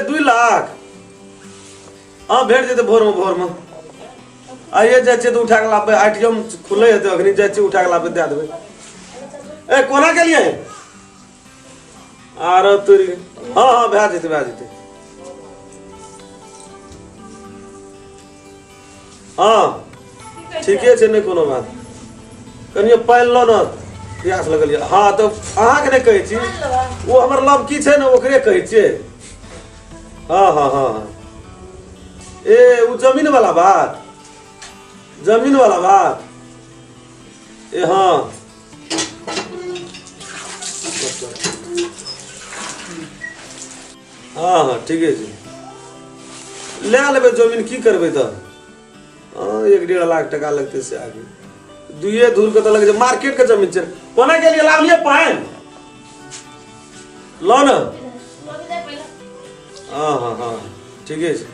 2 लाख हाँ भेट जेते भोर में आइए जाए तो उठा के लाबे आईटीएम खुले हेते अखनी जाए उठा के लाबे दे देबे ए कोना के लिए आरो तोरी हाँ भेज जेते हाँ ठीके छै नहीं कोनो बात कनियो पानि लो न प्यास लगल है हाँ तो अहाँ के नहीं कहै छी वो हमर लव की छै न ओकरे कहै छियै हाँ ए वो जमीन वाला बात ए हाँ हाँ ठीके छै ले लेबै जमीन की करबै त 1.5 लाख टका लगते से आगे 2 धूर के तो लगे मार्केट के जमीन छै कोना के लिए लाभ लिए पाइन लो न हाँ ठीके छै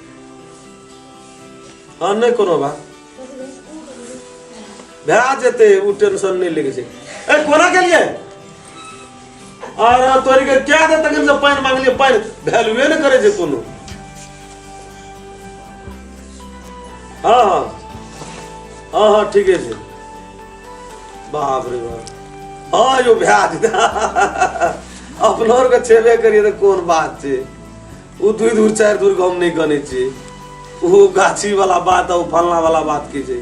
हाँ नहीं कोनो बात भए जेते वो टेंशन नहीं लेके छै ए कोना के लिए और तोरी के क्या दे तक से पाइन मांग लिए पाइन वैल्यूए न करे छै कोनो हाँ ठीके छै बाप रे बाप हाँ यो भ्याज अपनोर के छेबे करिए तो कोन बात छै उ 2 दूर 4 दूर हम नहीं गने छी वो गाछी वाला बात और फलना वाला बात की छै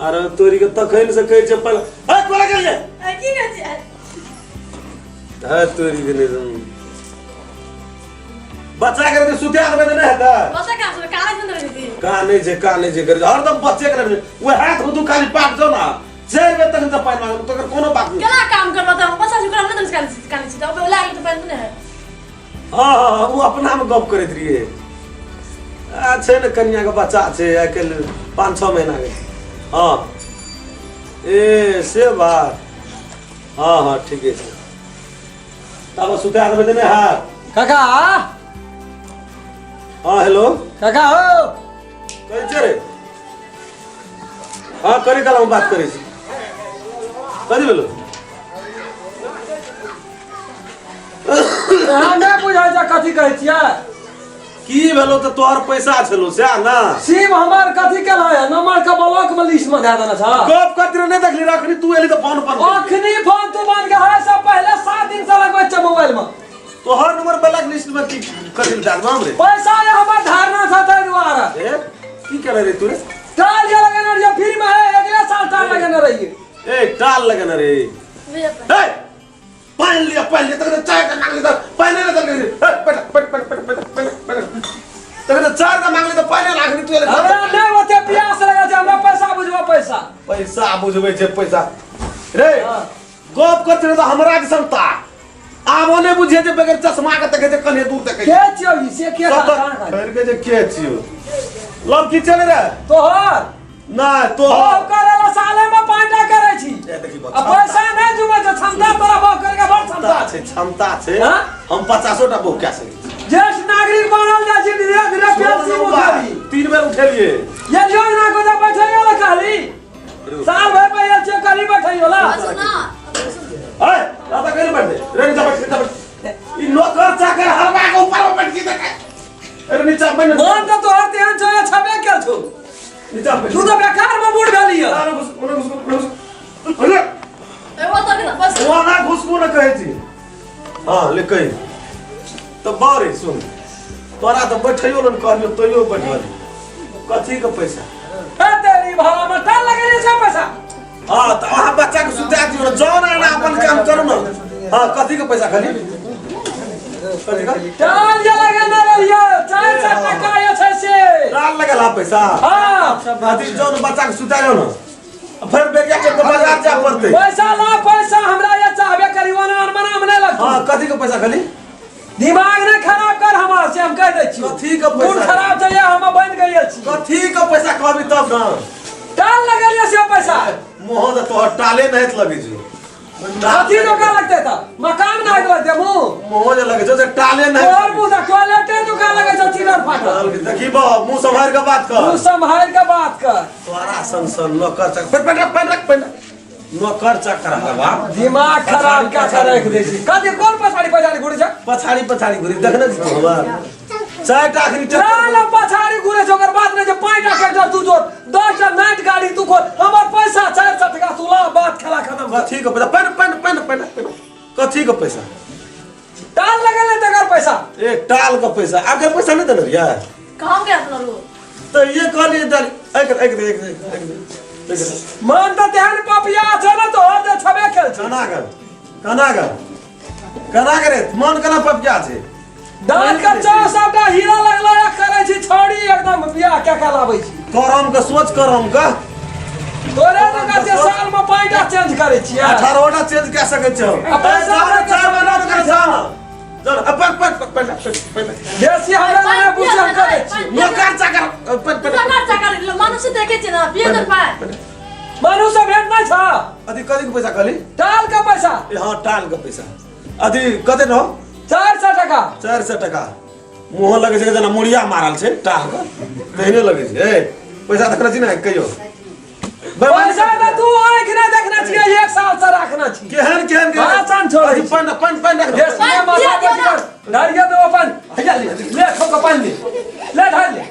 अरे तोरी के तखन से कहै छै पहले ए कोला के लिए की कहै छै है तोरी के नहीं बच्चा के सुते आदमी नहीं हेता बच्चा का नहीं छै कर हरदम बच्चे के वो हाथ हुदू खाली पाक दो ना 4 बजे तक से पानी मांगो तो कोनो बात नहीं केला काम करबा त बच्चा से करब न त कानी छी त अब लागे तो पानी नहीं है हां वो अपना में गप करैत रहिए छै न कन्या के बच्चा छै आइकल 5-6 महीना के हां ए से बात हां ठीके छै तब सुते आदमी नहीं है काका हाँ हेलो काका हो कैसे रे हाँ करी कल हम बात करी कथी बोलो हमरा बुझाइ जा कथी कहै छियै की भेलो त तोहर पैसा छलो से ना सिम हमर कथी केला है नंबर के ब्लॉक में लिस्ट में दे देना छ गप कतिर नहीं देखली रखनी तू एली त फोन पर अखनी फोन तू बन के है सब पहले 7 दिन से लगबै छ मोबाइल में तोहर नंबर ब्लॉक लिस्ट में की कथि डाल माम रे पैसा ये हमर धारणा छ तै दुआरा ए की करे रे तू रे टाल ये लगाना जो फ्री में है अगले साल टाल लगाना रहिए ए टाल लगाना रे ए पानी लिया तक चाय का मांग ले पानी ले तक तक चाय का मांग ले तो पानी लाखनी तू हमरा नहीं होते प्यास लगा छै हमरा पैसा बुझबो पैसा बुझबे छै पैसा रे गप करते तो हमरा के संता आबो ने बुझे जे बगैर चश्मा के तके जे कने दूर तक के छियो ई से के कर के जे के छियो लव की चले रे तोहर ना तो हो करेला साले में पांडा करे छी अब पैसा नहीं जुबे जो क्षमता तोरा बो करे के बड़ क्षमता छै हम 50 टा बोक क्या सके ज्येष्ठ नागरिक बनल जा छी धीरे धीरे पेंशन उठाई 3 बेर उठेलिए ये योजना को जब बैठैयो ला कहली साल भर पे ये चेक करी बैठैयो ला ए दादा करी बैठ दे रे नीचे बैठ ई नौकर चाकर हलवा के ऊपर बैठ के देखे अरे नीचे बैठ मन तो तोहर ध्यान छ छबे के छो नीचे बैठ तू तो बेकार में बूढ़ भेली है अरे अरे ए वो तो बस वो ना घुसको न कहै छी हां ले कहि तो बारे सुन तोरा तो बैठैयो न कहलियो तइयो बैठली कथि के पैसा ए तेरी भाला में टाल लगेले छै पैसा हां त वहां बच्चा के सुता दियो न जौन ना अपन काम करू न हां कथि के पैसा खाली टाल ये लगाना रहियो 4 टका ये छै से टाल लगेला पैसा हां अथि जौन बच्चा के सुतायो न फिर बेरिया के बाजार जा पड़ते पैसा ला पैसा हमरा ये चाहबे करियो ना मना में नहीं लगतो हां कथि के पैसा खाली दिमाग ने खराब कर हमार से हम कह दै छी कथि के पैसा मूड खराब छै हम बन गइल छी कथि के पैसा कहबी तब ना टाल लगलिए से पैसा मोह त तोहर टाले नहीं लगे छी कथि दुकान लगते था मकान नहीं लगते मोह जे लगे छै टाले नहीं और मुंह द टॉयलेटे दुकान लगे छै चिरर फाटल देखी बा मुंह संभाल के बात कर तोरा संसन न कर सक पेट नौकर चाकर हवा दिमाग खराब क्या कर रख दे छी कदी कोन पछाड़ी घुरे छ पछाड़ी घुरी देखने छी हमर चार टा आखरी चल पछाड़ी घुरे छ ओकर बाद में जे 5 टा ट्रैक्टर तू जोड़ 10 टा नाइट गाड़ी तू खोल हमर पैसा 400 टका तू ला बात खेला खत्म कथी के पैसा पन कथी के पैसा टाल लगेले तकर पैसा एक टाल का पैसा आगे पैसा नहीं देना यार कहां गया अपना रो तो ये कहली एक मन तो तेहन पपिया छ न तो दे छबे खेल छ कना करे मन कना पपिया छे दांत का चौ सबटा हीरा लगला करे छी छोड़ी एकदम बियाह क्या लाबै छी करम का सोच करम का तोरे तो कहते साल में 5 टा चेंज करे छी 18 टा चेंज कर सके छ पैसा चार बना कर जाना चल अपन देसी हमरा ने पूछन करे छी नौकर चाकर मनुष्य देखे छी ना 2000 पाए मनुष्य भेट नहीं छ अति कदी के पैसा कहली टाल का पैसा हां टाल का पैसा अति कते न 400 टका 400 टका मुंह लगे छै जना मुड़िया मारल छै टाल का कहने लगे छै ए पैसा देखना छी ना कहियो पैसा तो तू आंख ना देखना छी 1 साल से रखना छी केहन आसान छोड़ पन देश में माथा पर डालिए तो अपन हया ले ठोक पानी ले ढाल ले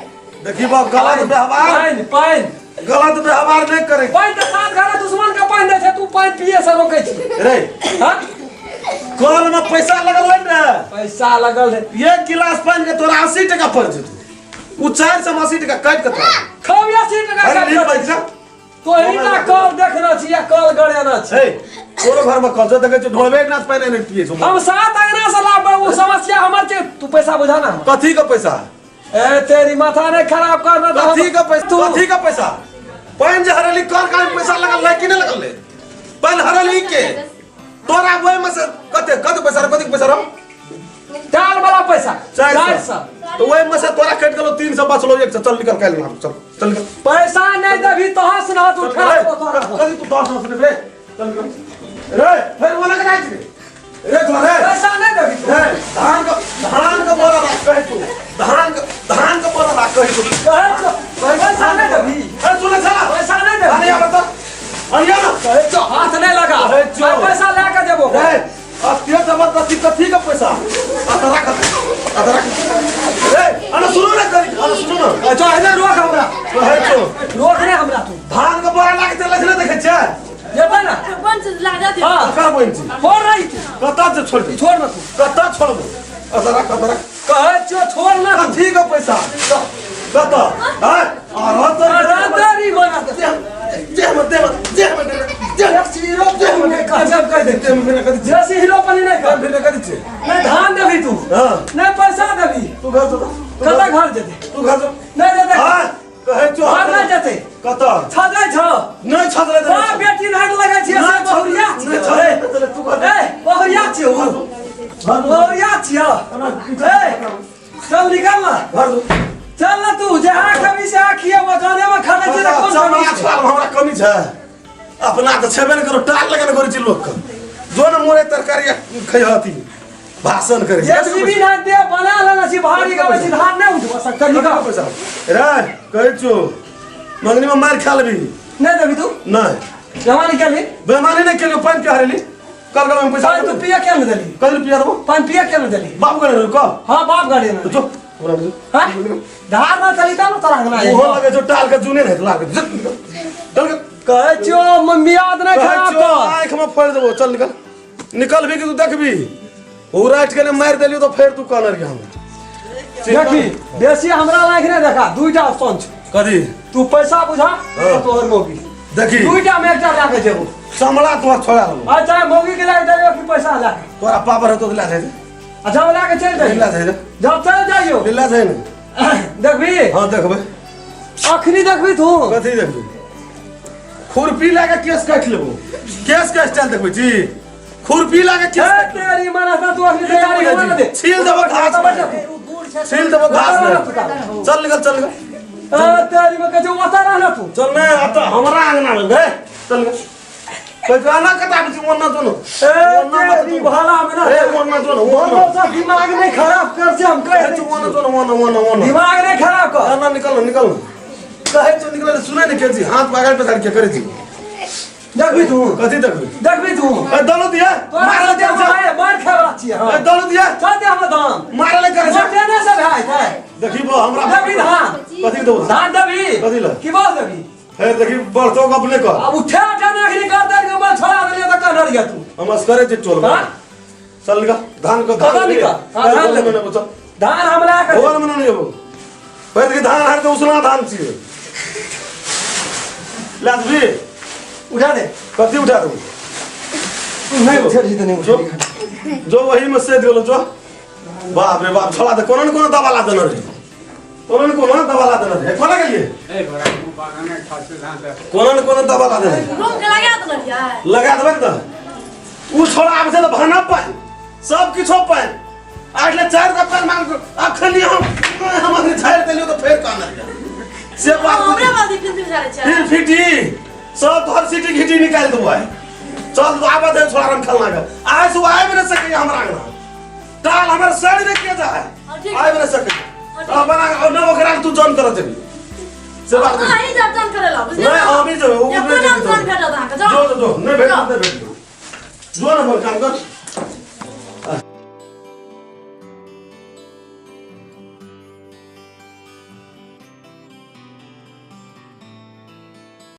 देखी बाप गलत व्यवहार पानी गलत व्यवहार नहीं करे पानी तो साथ घर दुश्मन का पानी दे छै तू पानी पिए से रोके छी रे हां कल में पैसा लगल है ना पैसा लगल है एक गिलास पानी के तोरा 80 टका पड़ जेतौ उ 480 टका काट के तोरा खाओ 80 टका अरे ले पैसा तो इना कल देखना छी या कल गड़ेना छी ए तोरो घर में कल देखे छ ढोलबे नाच पानी नहीं पिए छ हम सात अंगना से लाबे वो समस्या हमर के तू पैसा बुझा ना कथी का पैसा ए तेरी माथा ने खराब करना कथी का पैसा पानी जे हरली कर का पैसा लगल है कि नहीं लगल है पानी हरली के तोरा वही में से कते पैसा कथी पैसा रो टाल वाला पैसा 400 तो वही में से तोरा कट गेलो 300 बचलो 100 चल निकल काल चल निकल पैसा नहीं देबी तो हंस ना तू खा कथी तू 10 हंस रे चल निकल रे फिर बोला के जाई रे तोरे पैसा नहीं देबी रे धान का बोला कह तू धान का बोला कह तू पैसा नहीं देबी ए सुन चला पैसा नहीं देबी अरे बता अरे ना तो हाथ नहीं लगा पैसा लेके देबो रे अतिया जबरदस्ती कथी का पैसा अतरा रे अरे सुनो ना अरे सुनो ना अच्छा है रोक हमरा है तो रोक रे हमरा तू धान का बोरा लाके चले छले देखे छ जेबा ना बन से लगा दे हां का बोलछी छोड़ रही थी कता से छोड़ ना तू कता छोड़बो अतरा कहे जो छोड़ ना कथी का पैसा कता हां और तो रातारी बना जैसे हीरो पानी नहीं कर धान देबी तू नहीं पैसा देबी तू घर तो कता घर जेते तू घर तो नहीं देते हां कहे जो घर नहीं जेते कता छदै छ नहीं छदले बा बेटी नाट लगे छै से बहुरिया छै तू घर ए बहुरिया छै वो बहुरिया छै ए चल निकल ना घर चल ना तू जहां कभी से आखिए वो जाने में खाने के कौन कमी अच्छा हमरा कमी छ अपना तो छेबे न करो टाल लगन करै छी लोग जो न मोरे तरकारी खयहती भाषण करे जेसीबी ना दे बना लेना छी भारी का छी धान नहीं उठवा सकता निकाल पैसा रे कहै छु मंगनी में मार खा लेबी नहीं देबी तू नहीं जवानी के लिए बेमानी नहीं केलियो पानी के हरेली कल का में पैसा पानी तू पिया क्या नहीं देली कल पिया दबो पानी पिया क्या नहीं देली बाप करे को हां बाप गाड़ी में जो हां धार ना चली ता तोरा हंगना वो लगे जो टाल के जूने नहीं लाग चल कहे जो मम्मी याद नहीं खराब कर आंख में फोड़ देबो चल निकल भी कि तू देखबी ओ रात के ने मार देलियो तो फिर तू कॉलर के हम देखी देसी हमरा लायक नहीं देखा दुईटा ऑप्शन छ कदी तू पैसा बुझा तोहर मोगी देखी दुईटा में एकटा लाके जेबो समला तो छोड़ा लो अच्छा मोगी के लाके देबो कि पैसा लाके तोरा पापर है तो ला दे अच्छा वाला के चल ला जाई दे जब चल जाइयो ला दे ना देखबी हां देखबे अखनी देखबी तू कथी देखबी खुरपी लाके केस काट लेबो केस का स्टाइल देखबी जी खुरपी लाके केस तेरी मना तू अखनी तैयारी कर दे छील देबो घास छील देबो घास चल निकल तेरी में कजो वता रहना तू चल मैं आता हमरा आंगना में गए चल कोई गाना कटा भी वरना दोनों तेरी भाला में ना वरना दोनों वो दिमाग नहीं खराब कर से हम कहे वरना दोनों वरना दिमाग नहीं खराब कर ना निकल कहे तो निकल सुने नहीं कैसी हाथ पकड़ पे धर के करे थी देखबी तू कथी देखबी देखबी तू ए दलो दिया मार दे मार खावा छी हां ए दलो दिया चल दे हम दाम मारे ले करे मोटे ने से भाई है देखी बो हमरा देखबी धान कथी दो धान देबी कथी ला की बोल देबी है देखी बरतो अपने कर अब उठा उठा नाखरी कर दे के बल छोड़ा दे तो कहर गया तू हम करे जे टोल हां चल निका धान को कदम निका हां धान ले मैंने पूछा धान हमरा कर होल मने नहीं हो पहले के धान हर तो उसना धान छी ला भी उठा दे कथी उठा दूं नहीं उठा दी तो नहीं उठा जो वही में से दियो जो बाप रे बाप छोड़ा दे कोनो न कोनो दवा ला देना रे कोनो न कोनो दवा ला देना रे कोना के लिए ए बड़ा बागान में खासे धान दे कोनो न कोनो दवा ला देना रूम के लगा तो लगिया लगा देबे त उ छोड़ा आब से तो भरना पाए सब किछो पाए आठले 4 का पान मांग अखनी हम झाड़ देलियो तो फेर काना से बात हमरे बादी फिर जा रहे फिर फिटी सब हर सिटी घिटी निकाल दो भाई चल तो आबा दे छोड़ा रमखेलना का आज से आए भी न सके हमरा आंगना काल हमर साड़ी में के जाए आए भी न सके अब बना न ओकरा तू जन कर देबी से बात नहीं जब जन करेला बुझले नहीं हम ही जो ये कोन जन भेटा दा जो जो नहीं भेट जो ना बोल काम कर